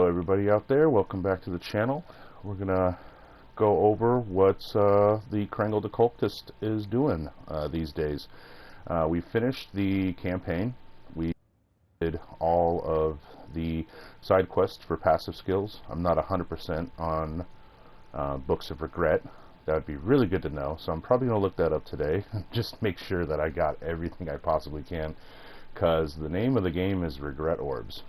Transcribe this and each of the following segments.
everybody out there, welcome back to the channel. We're gonna go over what the Krangled Occultist is doing these days. We finished the campaign. We did all of the side quests for passive skills. I'm not 100% on Books of Regret. That would be really good to know, so I'm probably gonna look that up today and just make sure that I got everything I possibly can, because the name of the game is Regret Orbs.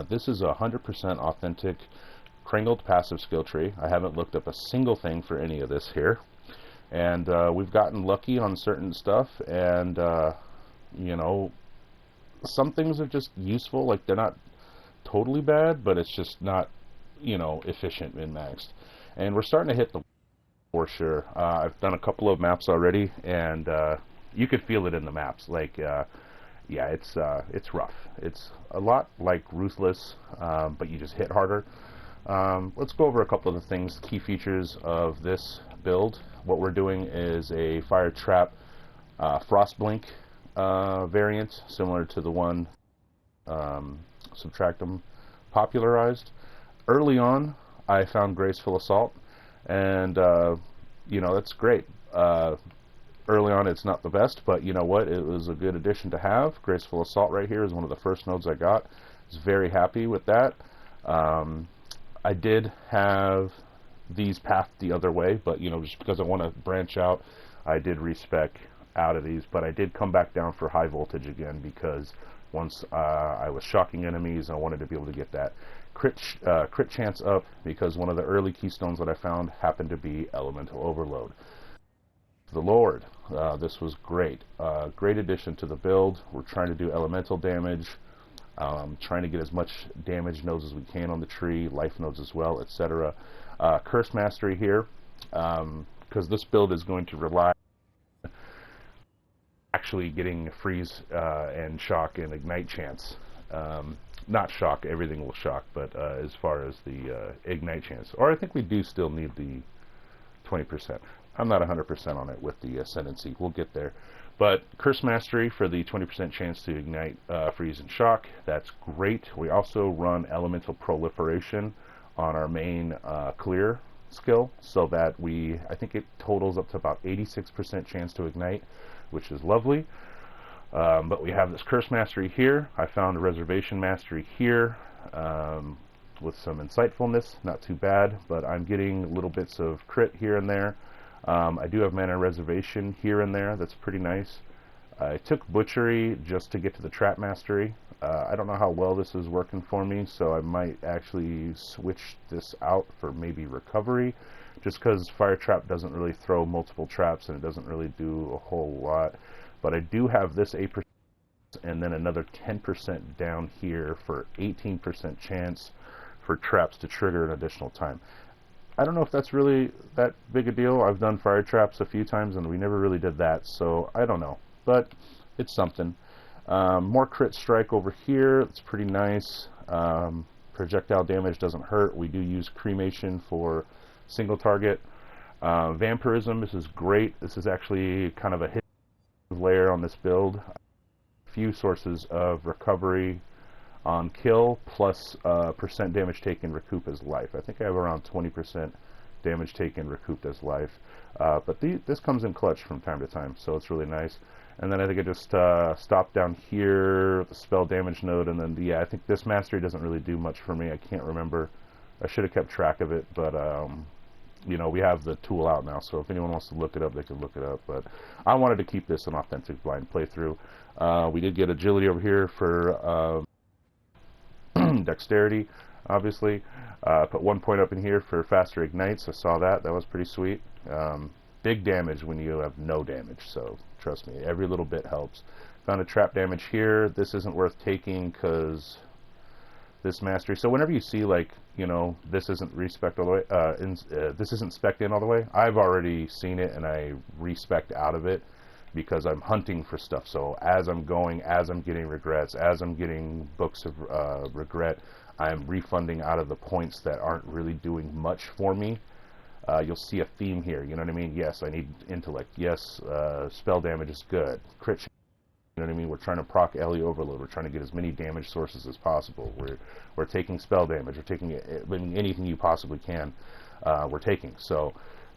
This is a 100% authentic Krangled passive skill tree. I haven't looked up a single thing for any of this here, and we've gotten lucky on certain stuff, and you know, some things are just useful. Like, they're not totally bad, but it's just not, you know, efficient min-maxed. And we're starting to hit the for sure. I've done a couple of maps already, and you could feel it in the maps. Like, yeah, it's rough. It's a lot like Ruthless, but you just hit harder. Let's go over a couple of the things, key features of this build. What we're doing is a fire trap Frostblink variant, similar to the one Subtractum popularized. Early on, I found Graceful Assault, and you know, that's great. Early on, it's not the best, but you know what? It was a good addition to have. Graceful Assault right here is one of the first nodes I got. I was very happy with that. I did have these pathed the other way, but you know, just because I want to branch out, I did respec out of these. But I did come back down for high voltage again, because once I was shocking enemies, I wanted to be able to get that crit chance up, because one of the early keystones that I found happened to be Elemental Overload. The Lord, this was great. Great addition to the build. We're trying to do elemental damage, trying to get as much damage nodes as we can on the tree, life nodes as well, etc. Curse Mastery here, because this build is going to rely on actually getting freeze and shock and ignite chance. Not shock, everything will shock, but as far as the ignite chance, or I think we do still need the 20%. I'm not 100% on it with the Ascendancy. We'll get there. But Curse Mastery for the 20% chance to ignite, freeze, and shock. That's great. We also run Elemental Proliferation on our main clear skill, so that I think it totals up to about 86% chance to ignite, which is lovely. But we have this Curse Mastery here. I found a Reservation Mastery here with some insightfulness. Not too bad, but I'm getting little bits of crit here and there. I do have Mana Reservation here and there. That's pretty nice. I took Butchery just to get to the Trap Mastery. I don't know how well this is working for me, so I might actually switch this out for maybe Recovery, just because Fire Trap doesn't really throw multiple traps and it doesn't really do a whole lot. But I do have this 8% and then another 10% down here for 18% chance for traps to trigger an additional time. I don't know if that's really that big a deal. I've done fire traps a few times and we never really did that, so I don't know, but it's something. More crit strike over here. It's pretty nice. Projectile damage doesn't hurt. We do use cremation for single target. Vampirism, this is great. This is actually kind of a hidden layer on this build. A few sources of recovery on kill, plus percent damage taken recoup as life. I think I have around 20% damage taken recouped as life, but this comes in clutch from time to time, so it's really nice. And then I think I just stopped down here, the spell damage node, and then yeah, I think this mastery doesn't really do much for me. I can't remember. I should have kept track of it, but you know, we have the tool out now, so if anyone wants to look it up, they can look it up. But I wanted to keep this an authentic blind playthrough. We did get agility over here for dexterity, obviously. Put 1 point up in here for faster ignites. I saw that. That was pretty sweet. Big damage when you have no damage, so trust me, every little bit helps. Found a trap damage here. This isn't worth taking because this mastery. So whenever you see, like, you know, this isn't respect all the way, this isn't spec'd in all the way, I've already seen it and I respec'd out of it, because I'm hunting for stuff. So as I'm going, as I'm getting regrets, as I'm getting Books of Regret, I'm refunding out of the points that aren't really doing much for me. You'll see a theme here, you know what I mean? Yes, I need intellect. Yes, spell damage is good. Crit You know what I mean? We're trying to proc LE overload. We're trying to get as many damage sources as possible. We're taking spell damage. We're taking anything you possibly can. We're taking. So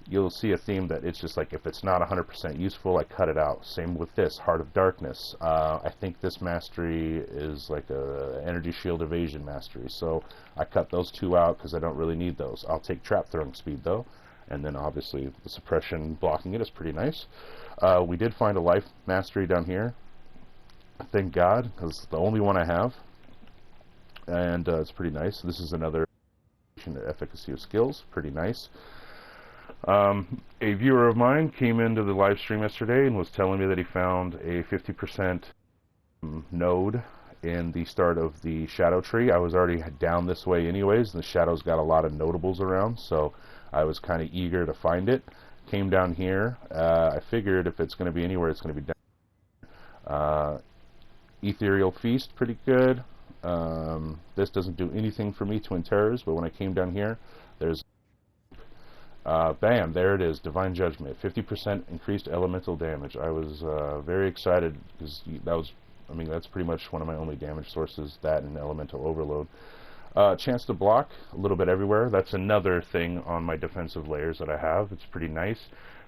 you'll see a theme that it's just like, if it's not 100% useful, I cut it out. Same with this Heart of Darkness. I think this mastery is like a energy shield evasion mastery. So I cut those two out because I don't really need those. I'll take trap throwing speed though. And then obviously the suppression blocking it is pretty nice. We did find a life mastery down here. Thank God, because it's the only one I have, and it's pretty nice. This is another efficacy of skills, pretty nice. A viewer of mine came into the live stream yesterday and was telling me that he found a 50% node in the start of the shadow tree. I was already down this way anyways, and the shadow's got a lot of notables around, so I was kind of eager to find it. Came down here. I figured if it's going to be anywhere, it's going to be down. Ethereal Feast, pretty good. This doesn't do anything for me, Twin Terrors, but when I came down here, there's bam, there it is, Divine Judgment, 50% increased elemental damage. I was very excited because that was, I mean, that's pretty much one of my only damage sources, that and elemental overload. Chance to block a little bit everywhere. That's another thing on my defensive layers that I have. It's pretty nice.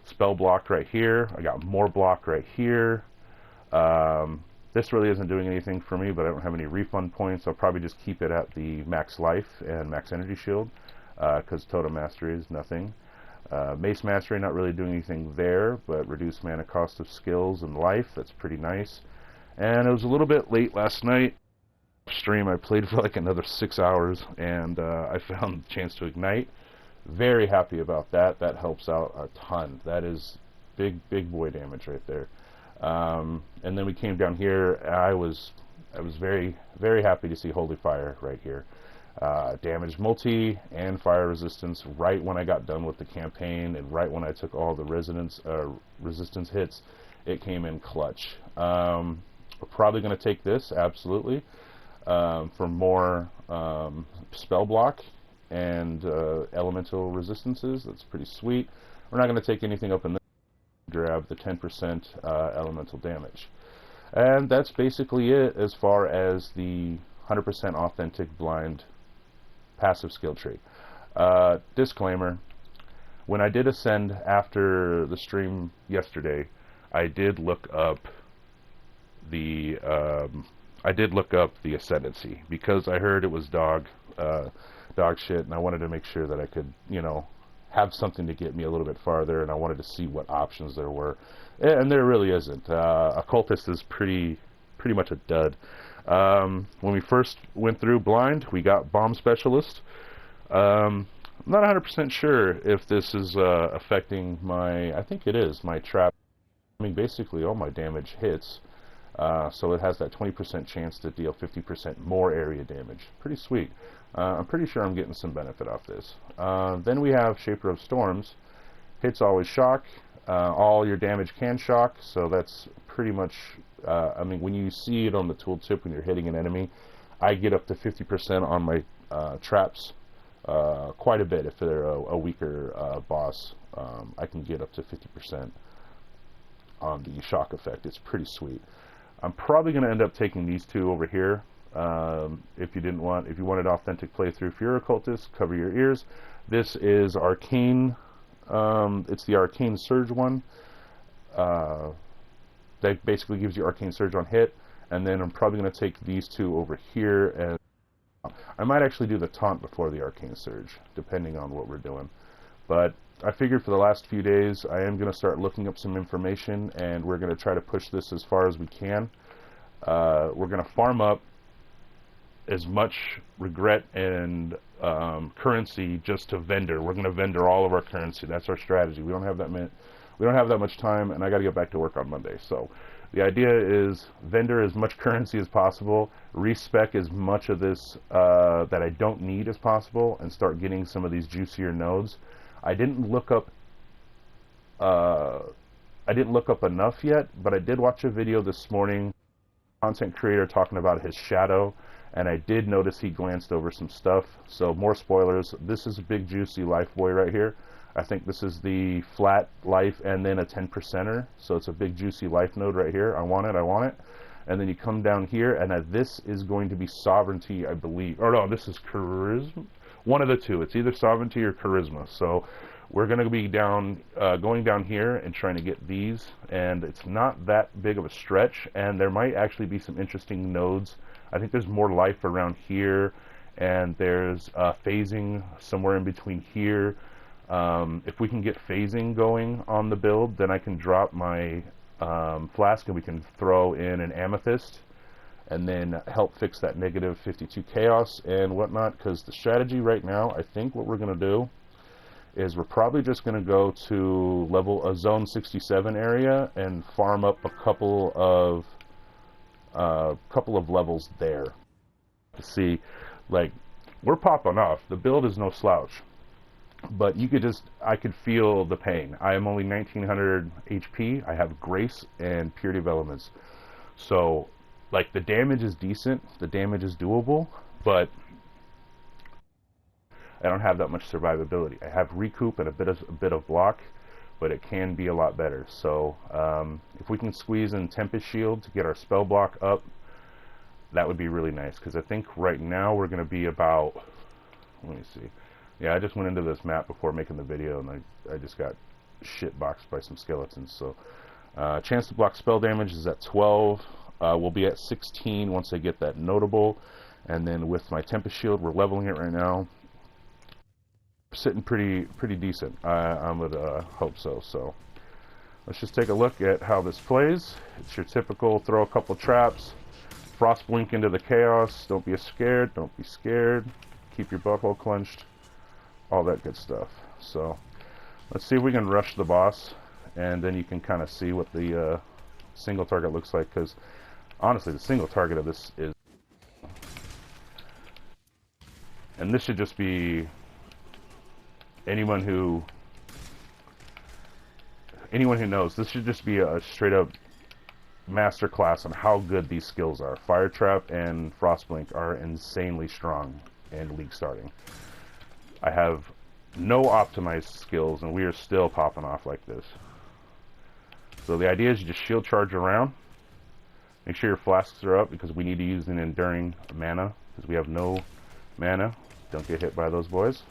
Spell block right here. I got more block right here. This really isn't doing anything for me, but I don't have any refund points. I'll probably just keep it at the max life and max energy shield, because Totem Mastery is nothing. Mace Mastery, not really doing anything there, but reduced mana cost of skills and life. That's pretty nice. And it was a little bit late last night. Stream, I played for like another 6 hours, and I found Chance to Ignite. Very happy about that. That helps out a ton. That is big boy damage right there. And then we came down here. I was very happy to see Holy Fire right here. Damage multi and fire resistance right when I got done with the campaign, and right when I took all the resistance hits, it came in clutch. We're probably going to take this, absolutely, for more spell block and elemental resistances. That's pretty sweet. We're not going to take anything up in this. Grab the 10% elemental damage. And that's basically it as far as the 100% authentic blind passive skill tree. Disclaimer, when I did ascend after the stream yesterday, I did look up the Ascendancy, because I heard it was dog shit, and I wanted to make sure that I could, you know, have something to get me a little bit farther, and I wanted to see what options there were, and there really isn't. Occultist is pretty much a dud. When we first went through blind, we got Bomb Specialist. I'm not 100% sure if this is affecting my, I think it is, my trap. I mean, basically all my damage hits, so it has that 20% chance to deal 50% more area damage. Pretty sweet. I'm pretty sure I'm getting some benefit off this. Then we have Shaper of Storms. Hits always shock. All your damage can shock, so that's pretty much, I mean, when you see it on the tooltip when you're hitting an enemy, I get up to 50% on my traps, quite a bit. If they're a weaker boss, I can get up to 50% on the shock effect. It's pretty sweet. I'm probably going to end up taking these two over here. If you wanted authentic playthrough for your Occultist, cover your ears. This is Arcane. It's the Arcane Surge one. That basically gives you Arcane Surge on hit, and then I'm probably going to take these two over here, and I might actually do the taunt before the Arcane Surge, depending on what we're doing. But I figured for the last few days I am going to start looking up some information, and we're going to try to push this as far as we can. We're going to farm up as much regret and currency just to vendor. We're going to vendor all of our currency. That's our strategy. We don't have that much time, and I got to get back to work on Monday. So the idea is vendor as much currency as possible, respec as much of this that I don't need as possible, and start getting some of these juicier nodes. I didn't look up enough yet, but I did watch a video this morning, content creator talking about his shadow, and I did notice he glanced over some stuff. So more spoilers. This is a big juicy life boy right here. I think this is the flat life and then a 10%er. So it's a big juicy life node right here. I want it, I want it. And then you come down here, and this is going to be sovereignty, I believe. Or no, this is charisma. One of the two. It's either sovereignty or charisma. So we're going to be going down here and trying to get these. And it's not that big of a stretch. And there might actually be some interesting nodes. I think there's more life around here. And there's phasing somewhere in between here. If we can get phasing going on the build, then I can drop my flask and we can throw in an amethyst and then help fix that negative 52 chaos and whatnot, because the strategy right now, I think what we're going to do is we're probably just going to go to a zone 67 area and farm up a couple of levels there to see, like, we're popping off. The build is no slouch. But I could feel the pain. I am only 1900 HP. I have Grace and Purity of Elements. So, like, the damage is decent. The damage is doable. But I don't have that much survivability. I have Recoup and a bit of block. But it can be a lot better. So, if we can squeeze in Tempest Shield to get our spell block up, that would be really nice. Because I think right now we're going to be about... Let me see. Yeah, I just went into this map before making the video, and I just got shitboxed by some skeletons. So, chance to block spell damage is at 12. We'll be at 16 once I get that notable. And then with my Tempest Shield, we're leveling it right now. Sitting pretty decent. I would hope so. So, let's just take a look at how this plays. It's your typical throw a couple traps, Frostblink into the chaos. Don't be scared. Don't be scared. Keep your butthole clenched. All that good stuff. So let's see if we can rush the boss, and then you can kind of see what the single target looks like, because honestly the single target of this is, and this should just be anyone who knows, this should just be a straight up master class on how good these skills are. Fire Trap and Frostblink are insanely strong in League starting. I have no optimized skills, and we are still popping off like this. So the idea is you just shield charge around. Make sure your flasks are up, because we need to use an enduring mana, because we have no mana. Don't get hit by those boys.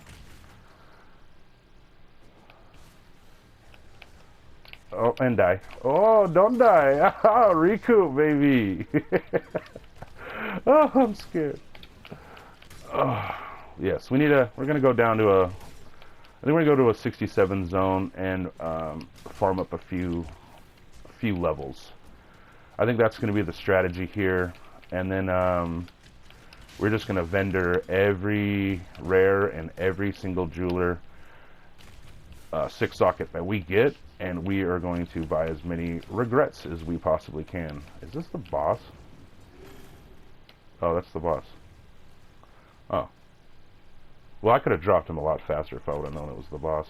Oh, and die. Oh, don't die. Oh, recoup, baby. Oh, I'm scared. Oh. Yes, we're going to go down to I think we're going to go to a 67 zone and farm up a few levels. I think that's going to be the strategy here. And then we're just going to vendor every rare and every single jeweler 6-socket that we get, and we are going to buy as many regrets as we possibly can. Is this the boss? Oh, that's the boss. Oh. Well, I could have dropped him a lot faster if I would have known it was the boss.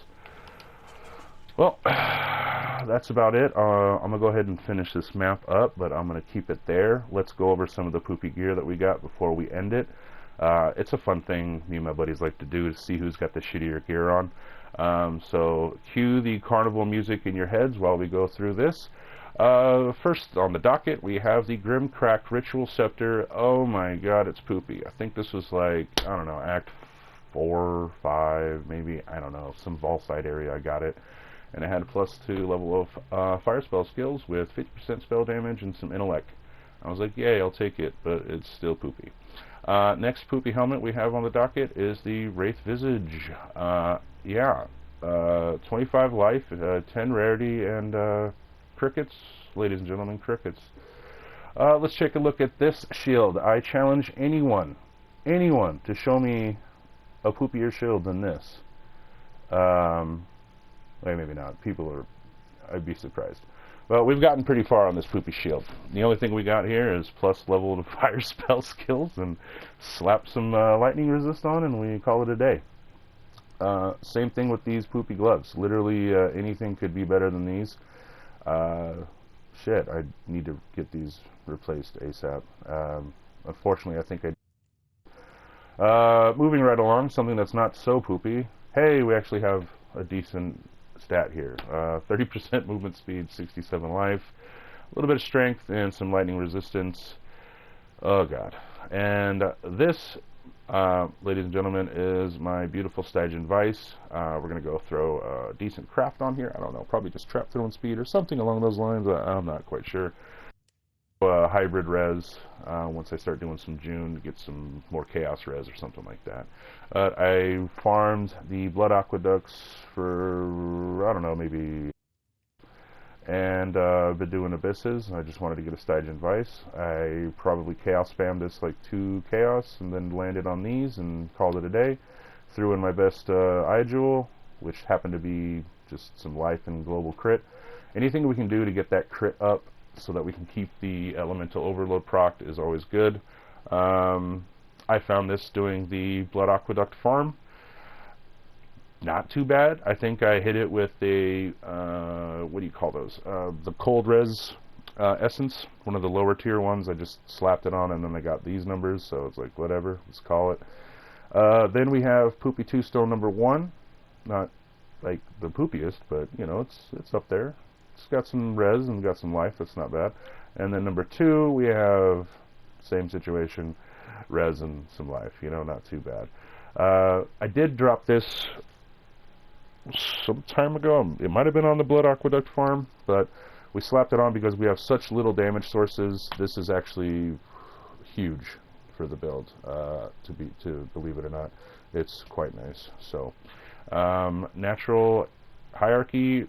Well, that's about it. I'm going to go ahead and finish this map up, but I'm going to keep it there. Let's go over some of the poopy gear that we got before we end it. It's a fun thing me and my buddies like to do, to see who's got the shittier gear on. So cue the carnival music in your heads while we go through this. First on the docket, we have the Grimcrack Ritual Scepter. Oh my god, it's poopy. I think this was like, I don't know, Act 4, 5, maybe, I don't know, some Volside area I got it. And it had a +2 level of fire spell skills with 50% spell damage and some intellect. I was like, yay, I'll take it, but it's still poopy. Next poopy helmet we have on the docket is the Wraith Visage. 25 life, 10 rarity, and crickets, ladies and gentlemen, crickets. Let's take a look at this shield. I challenge anyone to show me a poopier shield than this. Wait, maybe not. I'd be surprised. Well, we've gotten pretty far on this poopy shield. The only thing we got here is plus level to fire spell skills, and slap some lightning resist on, and we call it a day. Same thing with these poopy gloves. Literally anything could be better than these. Shit, I need to get these replaced ASAP. Unfortunately, I think moving right along, something that's not so poopy. Hey, we actually have a decent stat here. 30% movement speed, 67 life, a little bit of strength, and some lightning resistance. Oh god. And this, ladies and gentlemen, is my beautiful Stygian Vice. We're going to go throw a decent craft on here. I don't know, probably just trap throwing speed or something along those lines. I'm not quite sure. Hybrid res once I start doing some June to get some more chaos res or something like that. I farmed the blood aqueducts for, I don't know, maybe, and I've been doing abysses. I just wanted to get a Stygian Vice. I probably chaos spammed this like 2 chaos and then landed on these and called it a day. Threw in my best eye jewel, which happened to be just some life and global crit. Anything we can do to get that crit up so that we can keep the elemental overload proc is always good. I found this doing the blood aqueduct farm. Not too bad. I think I hit it with a what do you call those? The cold res essence, one of the lower tier ones. I just slapped it on and then I got these numbers, so it's like whatever, let's call it. Then we have Poopy 2 Stone number 1. Not like the poopiest, but you know, it's up there. It's got some res and got some life, that's not bad. And then number 2, we have same situation, res and some life, you know, not too bad. I did drop this some time ago. It might have been on the Blood Aqueduct farm, but we slapped it on because we have such little damage sources. This is actually huge for the build, to believe it or not. It's quite nice. So, natural hierarchy,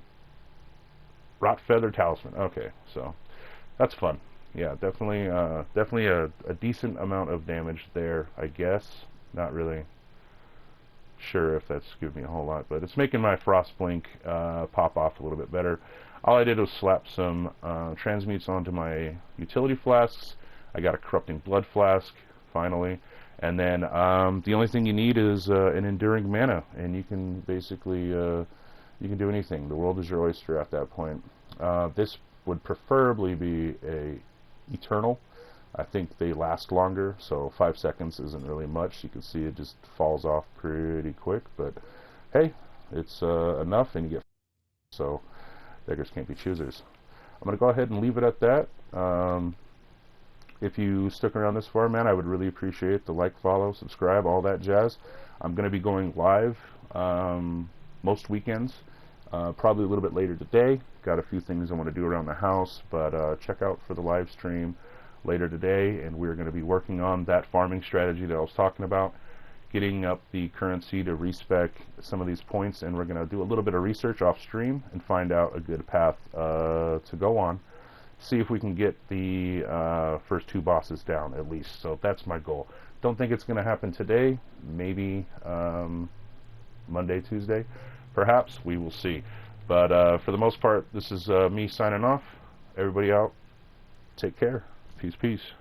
Rot Feather Talisman. Okay, so that's fun. Yeah, definitely a decent amount of damage there, I guess. Not really sure if that's giving me a whole lot, but it's making my Frostblink pop off a little bit better. All I did was slap some transmutes onto my utility flasks. I got a Corrupting Blood Flask, finally. And then the only thing you need is an Enduring Mana, and you can basically you can do anything. The world is your oyster at that point. This would preferably be a eternal. I think they last longer, so 5 seconds isn't really much. You can see it just falls off pretty quick, but hey, it's enough, and you get so beggars can't be choosers. I'm gonna go ahead and leave it at that. If you stuck around this far, man, I would really appreciate the like, follow, subscribe, all that jazz. I'm gonna be going live most weekends. Probably a little bit later today. Got a few things I want to do around the house, but check out for the live stream later today, and we're going to be working on that farming strategy that I was talking about, getting up the currency to respec some of these points, and we're going to do a little bit of research off stream and find out a good path to go on. See if we can get the first 2 bosses down at least. So that's my goal. Don't think it's going to happen today. Maybe Monday, Tuesday. Perhaps, we will see. But for the most part, this is me signing off. Everybody out. Take care. Peace, peace.